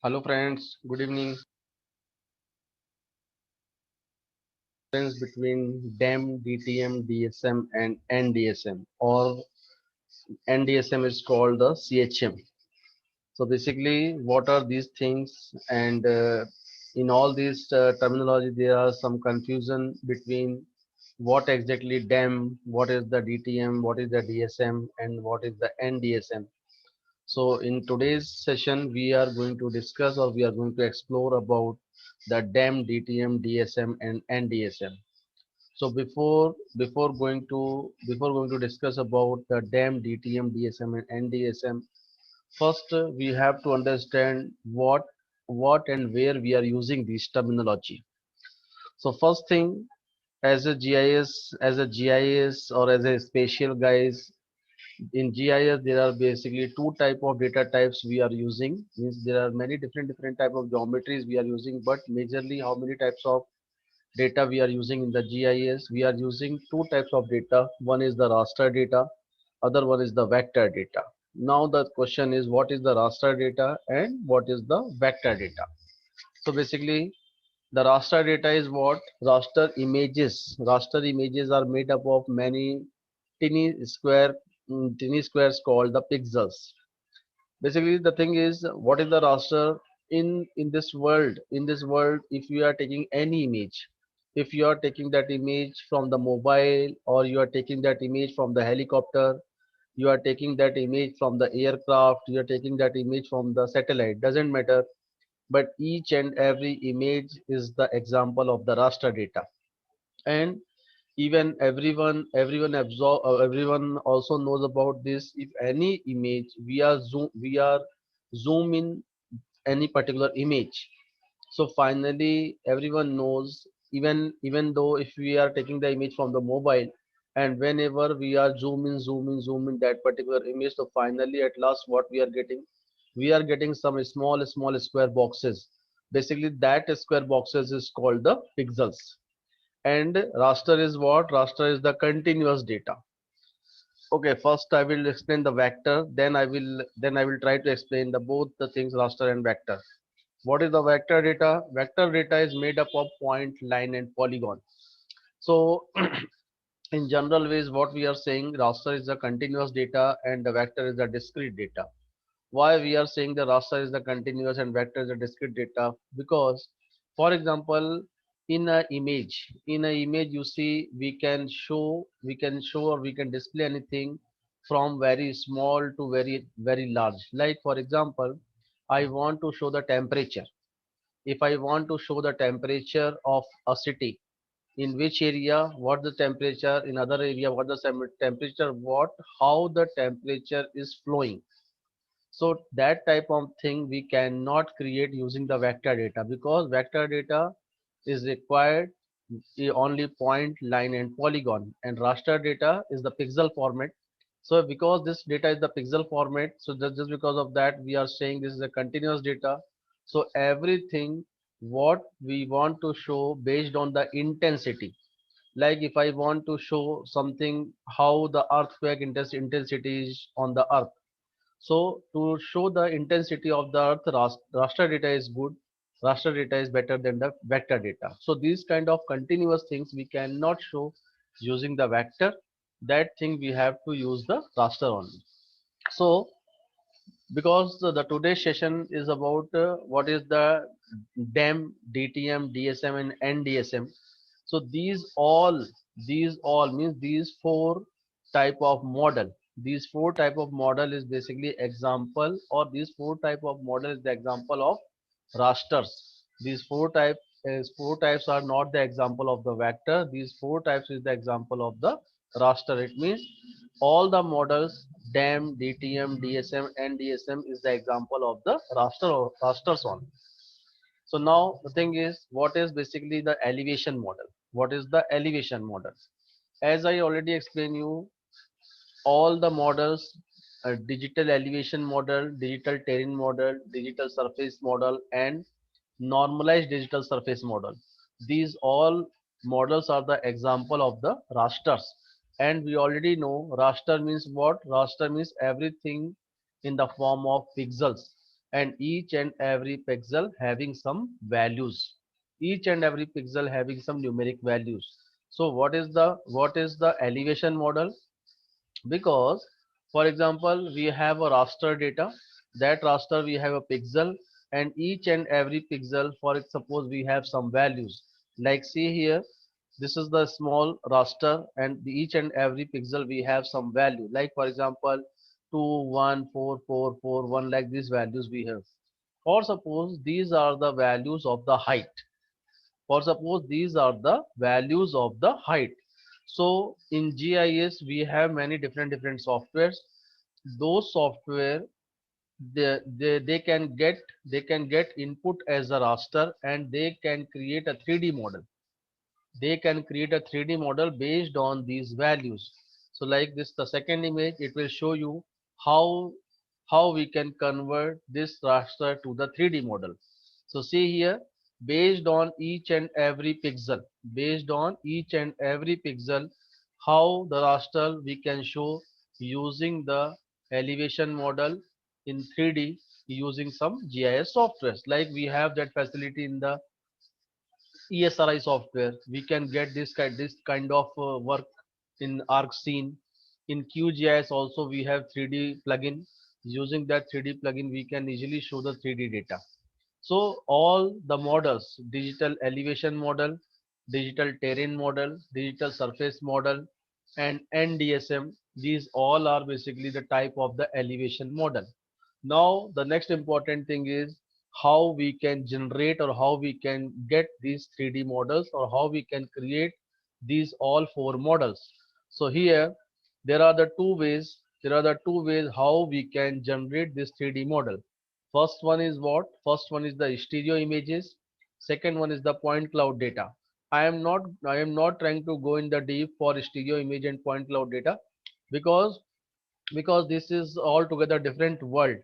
Hello friends, good evening. Difference between DEM, DTM, DSM and NDSM, or NDSM is called the CHM. So basically what are these things, and in all these terminology there are some confusion between what exactly DEM, what is the DTM, what is the DSM and what is the NDSM. So in today's session, we are going to discuss, or we are going to explore about the DEM, DTM, DSM, and NDSM. So before going to discuss about the DEM, DTM, DSM, and NDSM, first we have to understand what and where we are using this terminology. So first thing, as a GIS or as a spatial guys, in GIS there are basically two type of data types we are using. Means there are many different type of geometries we are using, but majorly how many types of data we are using in the GIS? We are using two types of data. One is the raster data, other one is the vector data. Now the question is, what is the raster data and what is the vector data? So basically the raster data is what? Raster images are made up of many tiny square tiny squares called the pixels. Basically the thing is, what is the raster? In this world, if you are taking any image, if you are taking that image from the mobile, or you are taking that image from the helicopter, you are taking that image from the aircraft, you are taking that image from the satellite, doesn't matter, but each and every image is the example of the raster data. And even everyone also knows about this. If any image we are zoom in any particular image, so finally everyone knows, even though if we are taking the image from the mobile, and whenever we are zoom in that particular image, so finally at last what we are getting some small square boxes. Basically that square boxes is called the pixels. And raster is what? Raster is the continuous data. Okay, first I will explain the vector, then I will try to explain the both the things, raster and vector. What is the vector data? Vector data is made up of point, line and polygon. So in general ways, what we are saying, raster is the continuous data and the vector is the discrete data. Why we are saying the raster is the continuous and vector is the discrete data? Because for example, in a image you see, we can show or we can display anything from very small to very large. Like for example, I want to show the temperature. If I want to show the temperature of a city, in which area what the temperature, in other area what the temperature, what how the temperature is flowing. So that type of thing we cannot create using the vector data, because vector data is required only point, line and polygon, and raster data is the pixel format. So because this data is the pixel format, so just because of that we are saying this is a continuous data. So everything what we want to show based on the intensity, like if I want to show something how the earthquake intensity is on the earth, so to show the intensity of the earth, raster data is good. Raster data is better than the vector data. So these kind of continuous things we cannot show using the vector. That thing we have to use the raster only. So because the today's session is about what is the DEM, DTM, DSM and NDSM. So these all means these four type of model. These four type of model is basically example, or these four type of model is the example of rasters. These four types are not the example of the vector. These four types is the example of the raster. It means all the models DEM, DTM, DSM, and DSM is the example of the rasters only. So now the thing is, what is basically the elevation model? What is the elevation model? As I already explained you, all the models, digital elevation model, digital terrain model, digital surface model, and normalized digital surface model. These all models are the example of the rasters. And we already know raster means what? Raster means everything in the form of pixels. and each and every pixel having some values, each and every pixel having some numeric values. So what is the elevation model? Because for example we have a raster data, that raster we have a pixel, and each and every pixel, for suppose we have some values, like see here, this is the small raster, and each and every pixel we have some value, like for example 2 1 4 4 4 1, like these values we have. Or suppose these are the values of the height, for suppose these are the values of the height. So in GIS we have many different softwares. Those software, they can get input as a raster, and they can create a 3D model. They can create a 3D model based on these values. So like this, the second image, it will show you how how we can convert this raster to the 3D model. So see here, based on each and every pixel, based on each and every pixel, how the raster we can show using the elevation model in 3D using some GIS softwares. Like we have that facility in the ESRI software. We can get this kind of work in ArcScene. In QGIS also we have 3D plugin. Using that 3D plugin, we can easily show the 3D data. So all the models, digital elevation model, digital terrain model, digital surface model, and NDSM, these all are basically the type of the elevation model. Now the next important thing is how we can generate, or how we can get these 3D models, or how we can create these all four models. So here there are the two ways how we can generate this 3D model. First one is what? First one is the stereo images. Second one is the point cloud data. I am not trying to go in the deep for stereo image and point cloud data, because this is altogether different world.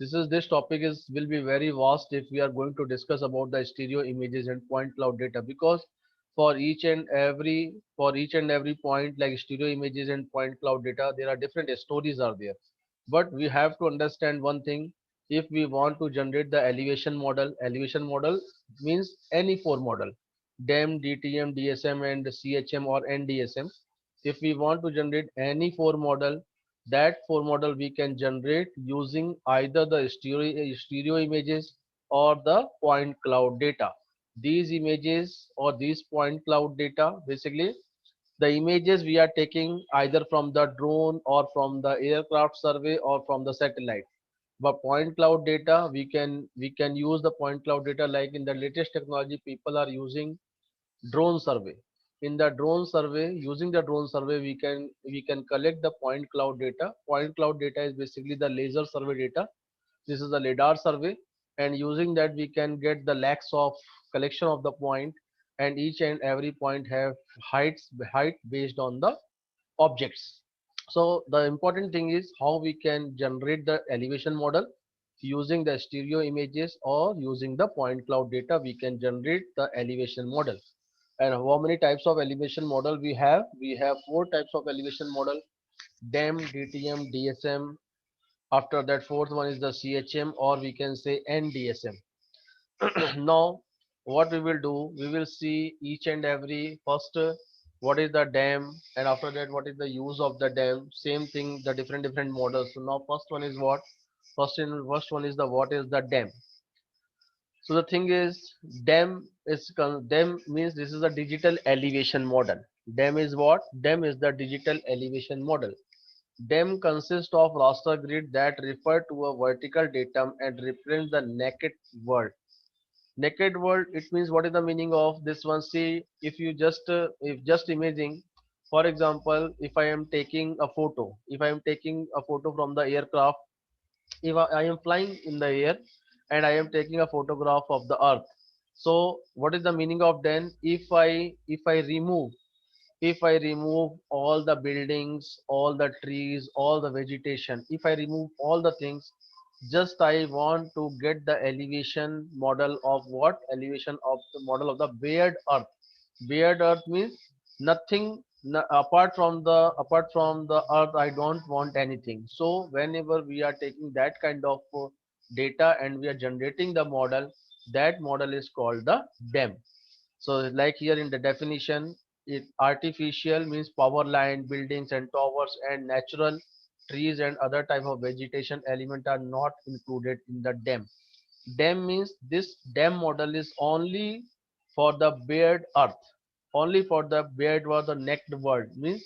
This topic is will be very vast if we are going to discuss about the stereo images and point cloud data, because for each and every point, like stereo images and point cloud data, there are different stories are there. But we have to understand one thing. If we want to generate the elevation model means any four model: DEM, DTM, DSM, and CHM or NDSM. If we want to generate any four model, that four model we can generate using either the stereo images or the point cloud data. These images or these point cloud data, basically the images we are taking either from the drone or from the aircraft survey or from the satellite. But point cloud data, we can use the point cloud data, like in the latest technology people are using drone survey. In the drone survey, using the drone survey, we can collect the point cloud data. Point cloud data is basically the laser survey data. This is the lidar survey, and using that we can get the lakhs of collection of the point, and each and every point have height based on the objects. So the important thing is how we can generate the elevation model using the stereo images, or using the point cloud data we can generate the elevation model. And how many types of elevation model we have? We have four types of elevation model: DEM, DTM, DSM. After that, fourth one is the CHM, or we can say NDSM. Now what we will do, we will see each and every first, what is the DEM, and after that what is the use of the DEM. Same thing, the different models. So now first one is what? First one is the what is the DEM. So the thing is, DEM means this is a digital elevation model. DEM is what? DEM is the digital elevation model. DEM consists of raster grid that refer to a vertical datum and represent the naked world. Naked world, it means, what is the meaning of this one? See, if just imaging, for example, if I am taking a photo, from the aircraft, if I am flying in the air and I am taking a photograph of the earth. So what is the meaning of then? If I remove all the buildings, all the trees, all the vegetation, if I remove all the things, just I want to get the elevation model of what? Elevation of the model of the bared earth. Bared earth means nothing, apart from the earth I don't want anything. So whenever we are taking that kind of data and we are generating the model, that model is called the DEM. So like here in the definition, it artificial means power line, buildings and towers, and natural trees and other type of vegetation element are not included in the DEM. DEM means this DEM model is only for the bared earth, only for the bared or the naked world. Means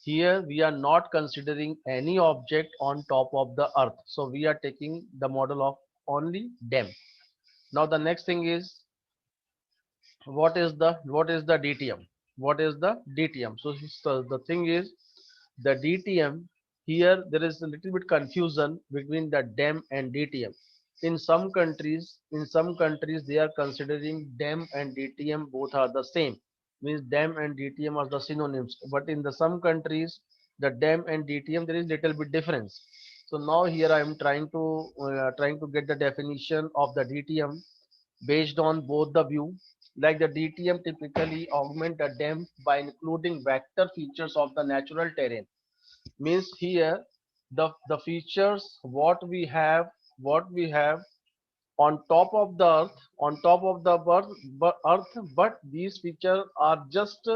here we are not considering any object on top of the earth. So we are taking the model of only DEM. Now the next thing is what is the DTM? What is the DTM? So the thing is the DTM, here there is a little bit confusion between the DEM and DTM. In some countries they are considering DEM and DTM both are the same. Means DEM and DTM are the synonyms. But in the some countries the DEM and DTM there is little bit difference. So now here I am trying to get the definition of the DTM based on both the view. Like the DTM typically augment the DEM by including vector features of the natural terrain. Means here the features what we have on top of the earth, but these features are just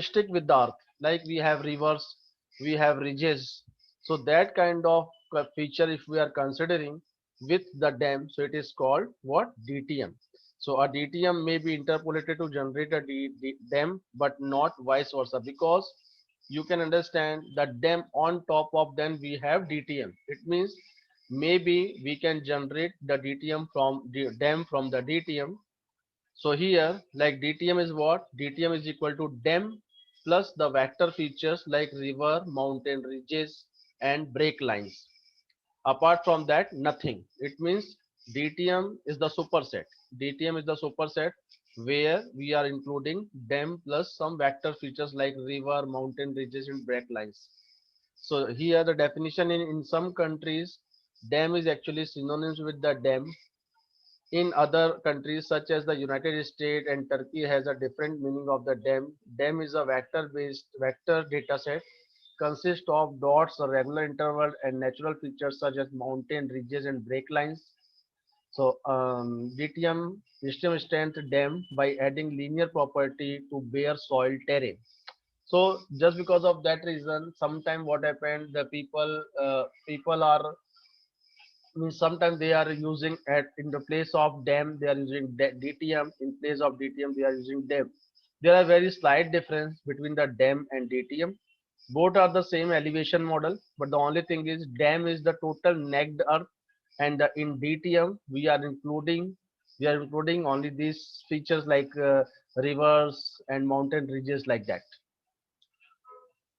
stick with the earth. Like we have rivers, we have ridges. So that kind of feature if we are considering with the dam, so it is called what? DTM. So a DTM may be interpolated to generate a dam, but not vice versa, because you can understand that dam on top of them we have DTM. It means maybe we can generate the DTM from the dam from the DTM. So here, like DTM is what? DTM is equal to DEM plus the vector features like river, mountain ridges, and break lines. Apart from that, nothing. It means DTM is the superset. DTM is the superset where we are including DEM plus some vector features like river, mountain ridges, and break lines. So here the definition in some countries, DEM is actually synonymous with the DEM. In other countries such as the United States and Turkey has a different meaning of the DEM. DEM is a vector-based vector data set, consists of dots, a regular interval, and natural features such as mountain ridges and break lines. So DTM system strength DEM by adding linear property to bare soil terrain. So just because of that reason, sometime what happened, the people are, means sometimes they are using at in the place of dem they are using DTM, in place of DTM they are using dem. There are very slight difference between the dem and DTM. Both are the same elevation model, but the only thing is dem is the total naked earth, and in DTM we are including only these features like rivers and mountain ridges like that.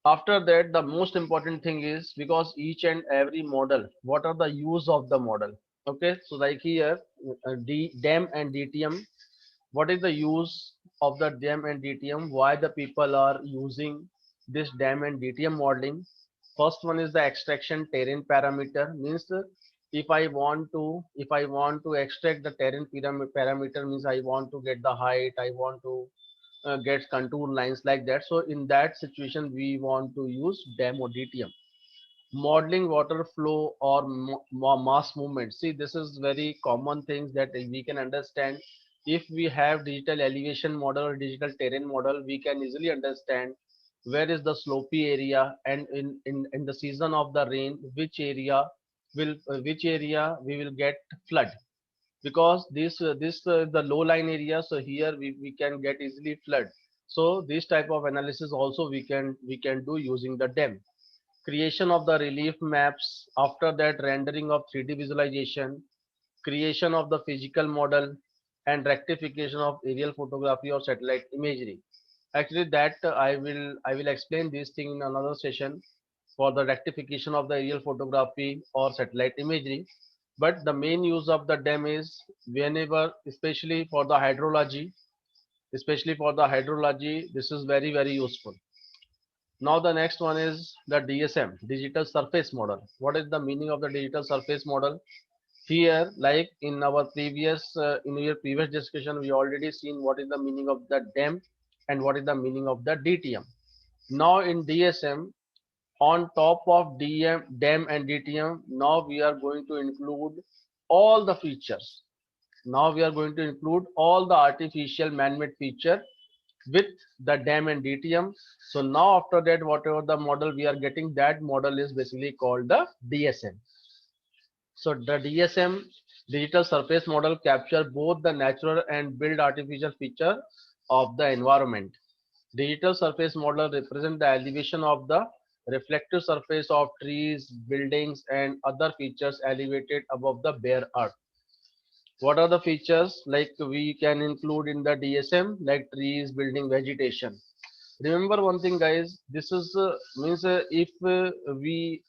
After that, the most important thing is, because each and every model, what are the use of the model? Okay, so like here DEM and DTM, what is the use of the DEM and DTM, why the people are using this DEM and DTM modeling? First one is the extraction terrain parameter. Means if I want to extract the terrain parameter, means I want to get the height, I want to get contour lines like that. So in that situation we want to use DEM or DTM. Modeling water flow or mass movement. See, this is very common things that we can understand. If we have digital elevation model or digital terrain model, we can easily understand where is the slopy area, and in the season of the rain which area we will get flood, because this the low line area, so here we can get easily flood. So this type of analysis also we can do using the DEM. Creation of the relief maps, after that rendering of 3D visualization, creation of the physical model, and rectification of aerial photography or satellite imagery. Actually that I will explain this thing in another session for the rectification of the aerial photography or satellite imagery. But the main use of the DEM is whenever, especially for the hydrology, this is very very useful. Now the next one is the DSM, digital surface model. What is the meaning of the digital surface model? Here, like in your previous discussion, we already seen what is the meaning of the DEM and what is the meaning of the DTM. Now in DSM, On top of DEM and DTM, now we are going to include all the features. Now we are going to include all the artificial man-made feature with the DEM and DTM. So now after that, whatever the model we are getting, that model is basically called the DSM. So the DSM, digital surface model, capture both the natural and built artificial feature of the environment. Digital surface model represent the elevation of the reflective surface of trees, buildings, and other features elevated above the bare earth. What are the features like we can include in the DSM, like trees, building, vegetation? Remember one thing, guys. This is means if we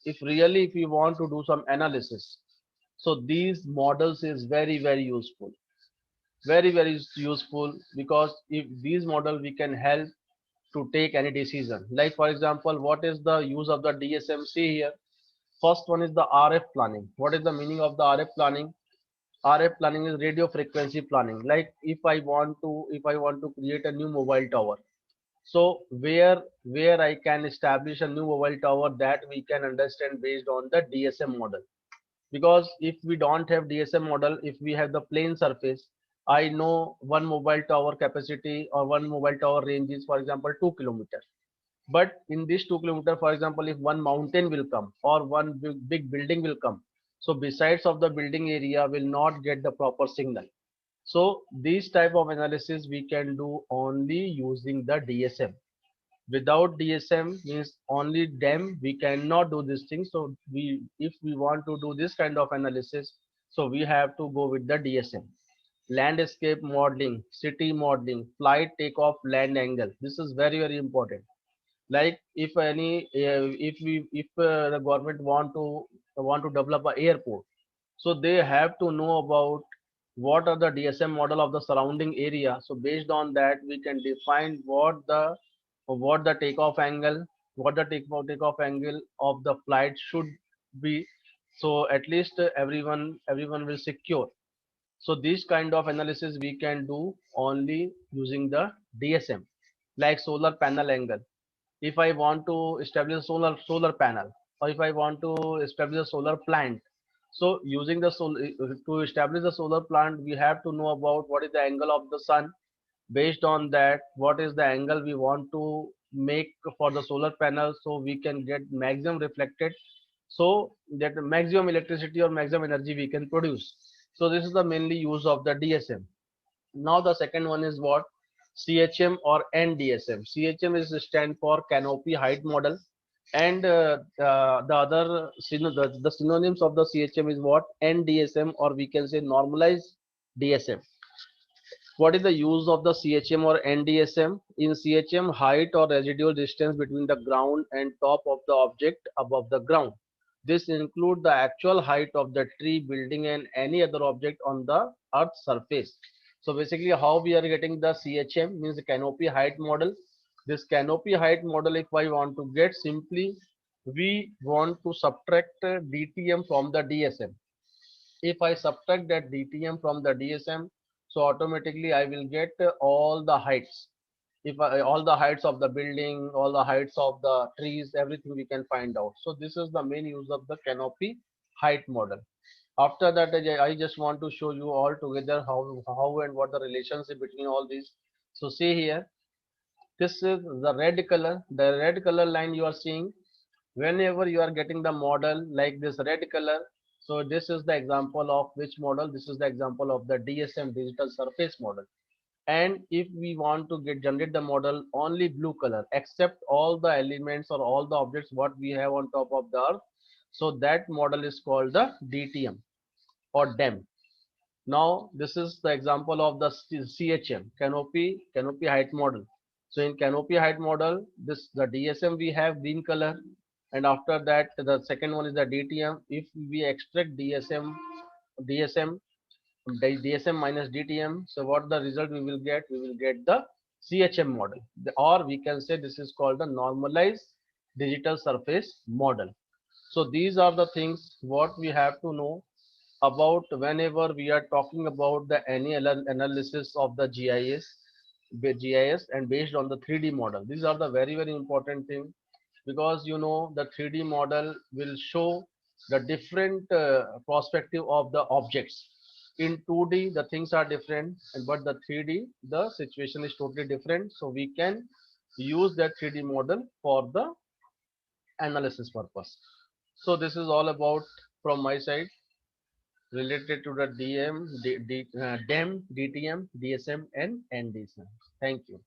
want to do some analysis, so these models is very useful, very useful, because if these model we can help to take any decision. Like for example, what is the use of the DSM? See here. First one is the RF planning. What is the meaning of the RF planning? RF planning is radio frequency planning. Like if I want to create a new mobile tower. So where I can establish a new mobile tower, that we can understand based on the DSM model. Because if we don't have DSM model, if we have the plain surface, I know one mobile tower capacity or one mobile tower range is for example 2 kilometers. But in this 2 kilometer, for example, if one mountain will come or one big building will come, so besides of the building area will not get the proper signal. So these type of analysis we can do only using the DSM. Without DSM means only DEM, we cannot do this thing. So if we want to do this kind of analysis, so we have to go with the DSM. Landscape modeling, city modeling, flight takeoff land angle. This is very important. Like if any if the government want to develop an airport, so they have to know about what are the DSM model of the surrounding area. So based on that we can define what the takeoff angle, what the takeoff angle of the flight should be. So at least everyone will secure. So this kind of analysis we can do only using the DSM. Like solar panel angle, if I want to establish a solar panel, or if I want to establish a solar plant, so using the solar to establish the solar plant, we have to know about what is the angle of the sun. Based on that, what is the angle we want to make for the solar panel, so we can get maximum reflected, so that maximum electricity or maximum energy we can produce. So this is the mainly use of the DSM. Now the second one is what? CHM or NDSM. CHM is stand for canopy height model, and the synonyms of the CHM is what? NDSM, or we can say normalized DSM. What is the use of the CHM or NDSM? In CHM, height or residual distance between the ground and top of the object above the ground. This includes the actual height of the tree, building, and any other object on the Earth's surface. So basically, how we are getting the CHM means the canopy height model. This canopy height model, if I want to get, simply we want to subtract DTM from the DSM. If I subtract that DTM from the DSM, so automatically I will get all the heights. All the heights of the building, all the heights of the trees, everything we can find out. So this is the main use of the canopy height model. After that, I just want to show you all together how and what the relationship between all these. So see here, this is the red color. The red color line you are seeing, whenever you are getting the model like this red color, so this is the example of which model? This is the example of the DSM, digital surface model. And if we want to generate the model only blue color, except all the elements or all the objects what we have on top of the earth, so that model is called the DTM or DEM. Now this is the example of the CHM, canopy height model. So in canopy height model, this the DSM we have green color, and after that the second one is the DTM. If we extract DSM DSM minus DTM, so what the result we will get? We will get the CHM model, or we can say this is called the normalized digital surface model. So these are the things what we have to know about whenever we are talking about the any analysis of the GIS and based on the 3D model. These are the very important thing. because you know the 3D model will show the different perspective of the objects. In 2D the things are different, but the 3D the situation is totally different, so we can use that 3D model for the analysis purpose. So this is all about from my side related to the DEM, DTM, DSM and NDSM. Thank you.